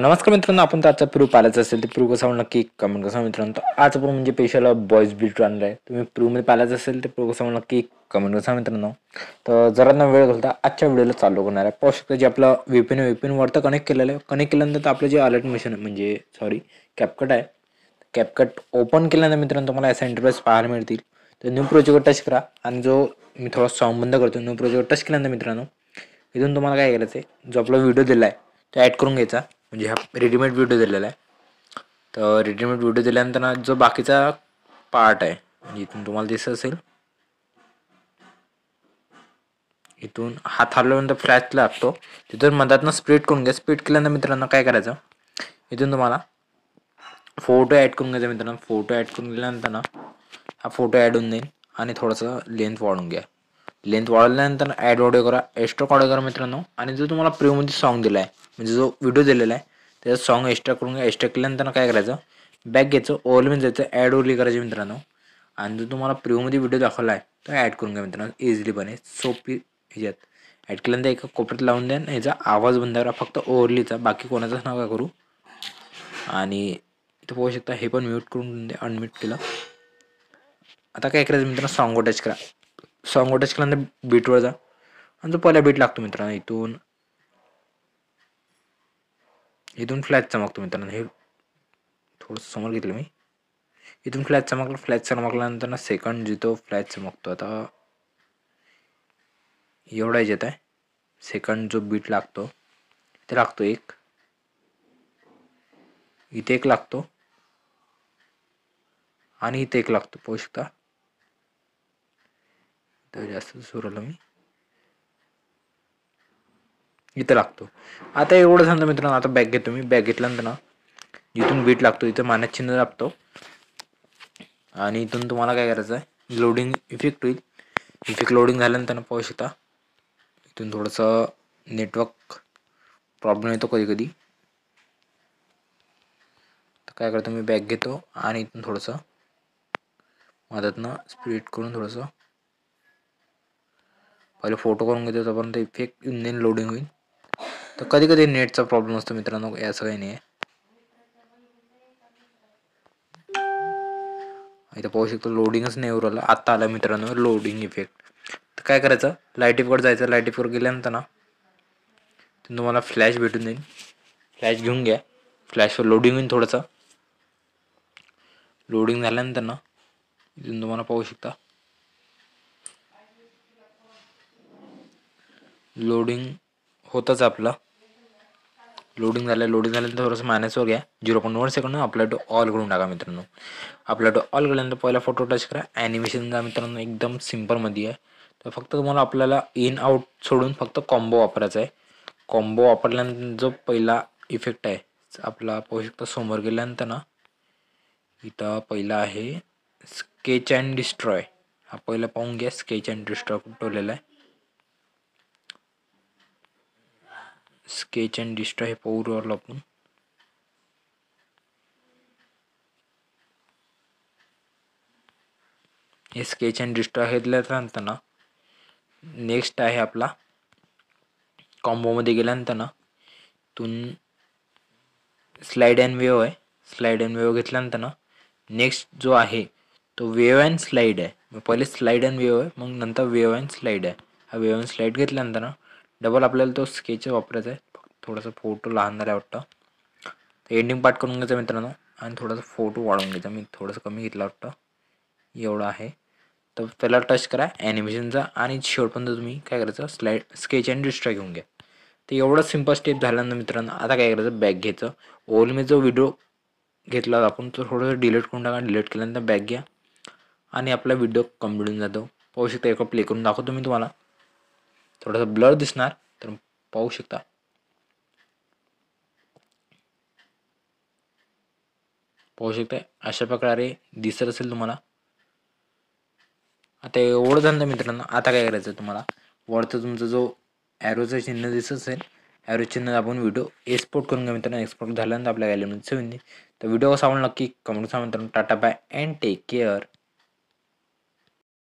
नमस्कार मित्रांनो, आपण तर आजचा प्रूफ पाहायचा असेल तर प्रूफ कसा नक्की कमेंट कसा मित्रांनो. तर आज प्रूफ म्हणजे स्पेशल बॉयज बिल्ट आणलं आहे. तुम्ही प्रूफमध्ये पाहायचं असेल तर प्रूफ कसा नक्की कमेंट कसा मित्रांनो. तर जरा ना वेळ घालता आजच्या व्हिडिओला चालू करणार आहे. पाहू शकता जे आपलं व्हीपीएन वरतं कनेक्ट केलेलं आहे. कनेक्ट केल्यानंतर आपलं जे अलर्ट मिशन म्हणजे कॅपकट आहे. कॅपकट ओपन केल्यानंतर मित्रांनो तुम्हाला असा इंटरफेस पाहायला मिळतील. तर न्यू प्रोजेक्टवर टच करा आणि जो मी थोडा सॉन्ग बंद करतो. न्यू प्रोजेक्टवर टच केल्यानंतर मित्रांनो इथून तुम्हाला काय करायचं आहे, जो आपला व्हिडिओ दिला आहे तो ॲड करून घ्यायचा. म्हणजे हा रेडीमेड व्हिडिओ दिलेला आहे. तर रेडीमेड व्हिडिओ दिल्यानंतर ना जो बाकीचा पार्ट आहे म्हणजे इथून तुम्हाला दिसत असेल, इथून हात हलवल्यानंतर फ्लॅश लागतो. तिथून मधातनं स्प्लिट करून घ्या. स्प्लिट केल्यानंतर मित्रांनो काय करायचं, इथून तुम्हाला फोटो ॲड करून घ्यायचा मित्रांनो. फोटो ॲड करून गेल्यानंतर ना हा फोटो ॲड होऊन जाईल आणि थोडंसं लेंथ वाढून घ्या. लेंथ वाढवल्यानंतर ॲड ऑडिओ करा, एक्स्ट्रा ऑडिओ करा मित्रांनो. आणि जो तुम्हाला प्रीव्यूमध्ये सॉन्ग दिला आहे म्हणजे जो व्हिडिओ दिलेला आहे त्याचं सॉन्ग एक्स्ट्रा करून घ्या. एक्स्ट्रा केल्यानंतर काय करायचं, बॅक घ्यायचं, ओव्हरमध्ये जायचं, ॲड ओरली करायची मित्रांनो. आणि जो तुम्हाला प्रीव्यूमध्ये व्हिडिओ दाखवला आहे तो ॲड करून घ्या मित्रांनो. इझिलीपणे सोपी ह्याच्यात ॲड केल्यानंतर एका कोपऱ्यात लावून द्या. ह्याचा आवाज बंद करा, फक्त ओव्हरलीचा, बाकी कोणाचाच नका करू. आणि इथं पाहू शकता हे पण म्यूट करून द्या, अनम्यूट केलं. आता काय करायचं मित्रांनो, सॉन्गवर टच करा. सॉन्गवर टच केल्यानंतर बीटवर जा आणि जो पहिला बीट लागतो मित्रांनो इथून फ्लॅश चमकतो मित्रांनो. हे थोडंसं समोर घेतलं मी. इथून फ्लॅश चमकला, फ्लॅश चमकल्यानंतर ना सेकंड जिथं फ्लॅश चमकतो आता एवढा येत आहे. सेकंड जो बीट लागतो इथे लागतो एक, इथे एक लागतो आणि इथे एक लागतो. पाहू शकता तर जास्त सुरवलं मी, इथं लागतो. आता एवढं सांगतो मित्रांनो. आता बॅग घेतो मी. बॅग घेतल्यानंतर ना जिथून बीट लागतो इथं मानच चिन्ह लागतो आणि इथून तुम्हाला काय करायचं आहे, लोडिंग इफेक्ट होईल. इफेक्ट लोडिंग झाल्यानंतर पाहू शकता इथून थोडंसं नेटवर्क प्रॉब्लेम येतो कधी कधी. तर काय करतो मी, बॅग घेतो आणि इथून थोडंसं मधातनं स्प्लिट करून थोडंसं पहिले फोटो करून घेतो, तोपर्यंत इफेक्ट इंजिन लोडिंग होईल. तर कधी कधी नेटचा प्रॉब्लेम असतो मित्रांनो, असं काही नाही आहे. इथं पाहू शकतो लोडिंगच नाही उरलं. आत्ता आला मित्रांनो लोडिंग इफेक्ट. तर काय करायचं, लाईट इफेक्टवर जायचं. लाईट इफेक्टवर गेल्यानंतर ना तुम्हाला फ्लॅश भेटून जाईल. फ्लॅश घेऊन घ्या. फ्लॅशवर लोडिंग होईल थोडंसं. लोडिंग झाल्यानंतर ना इथून तुम्हाला पाहू शकता लोडिंग होतच आपलं. लोडिंग झाल्यानंतर थोडंसं मायनसवर घ्या. 0.1 सेकंड अप्लाय टू ऑल करून टाका मित्रांनो. अप्लाय टू ऑल केल्यानंतर पहिला फोटो टच करा. ॲनिमेशन जा मित्रांनो, एकदम सिम्पलमध्ये आहे. तर फक्त तुम्हाला आपल्याला इन आउट सोडून फक्त कॉम्बो वापरायचा आहे. कॉम्बो वापरल्यानंतर जो पहिला इफेक्ट आहे आपला पाहू शकता समोर गेल्यानंतर ना इथं पहिला आहे स्केच अँड डिस्ट्रॉय. हा पहिला पाहून घ्या. स्केच अँड डिस्ट्रॉय ठेवलेला आहे. स्केच अँड डिस्ट्रॉय हे पाहू आपण. हे स्केच अँड डिस्ट्रॉय घेतल्यानंतर ना नेक्स्ट आहे आपला कॉम्बोमध्ये गेल्यानंतर ना इथून स्लाइड अँड वेव्ह आहे. स्लाइड अँड वेव्ह घेतल्यानंतर ना नेक्स्ट जो आहे तो वेव्ह अँड स्लाइड आहे. मग पहिले स्लाइड अँड वेव्ह आहे, मग नंतर वेव्ह अँड स्लाइड आहे. हा वेव्ह अँड स्लाइड घेतल्यानंतर ना डबल आपल्याला तो स्केच वापरायचा आहे. थोडासा फोटो लहान झाला वाटतं. एंडिंग पार्ट करून घ्यायचा मित्रांनो आणि थोडासा फोटो वाढवून घ्यायचा. मी थोडंसं कमी घेतला वाटतं, एवढं आहे. तर त्याला टच करा ॲनिमेशनचा आणि शेवटपर्यंत तुम्ही काय करायचं, स्केच अँड डिस्ट्रॉय घेऊन घ्या. तर एवढं सिम्पल स्टेप झाल्यानंतर मित्रांनो आता काय करायचं, बॅक घ्यायचं. ओलमध्ये जो व्हिडिओ घेतला आपण तो थोडंसं डिलीट करून टाका. डिलीट केल्यानंतर बॅक घ्या आणि आपला व्हिडिओ कम्प्लीट होऊन जातो. पाहू शकता. एक प्ले करून दाखवतो मी तुम्हाला. थोडासा ब्लर दिसणार तर पाहू शकता. पाहू शकता अशा प्रकारे दिसत असेल तुम्हाला. आता एवढं झालं मित्रांनो. आता काय करायचं तुम्हाला, वरचं तुमचा जो ॲरोचं चिन्ह दिसत असेल, ॲरो चिन्ह दाबून व्हिडिओ एक्सपोर्ट करून घ्या मित्रांनो. एक्सपोर्ट झाल्यानंतर आपल्या गॅलरीमध्ये सेव्ह होईल. तर व्हिडिओ कसा आवडला नक्की कमेंट सांगा मित्रांनो. Tata bye and take care.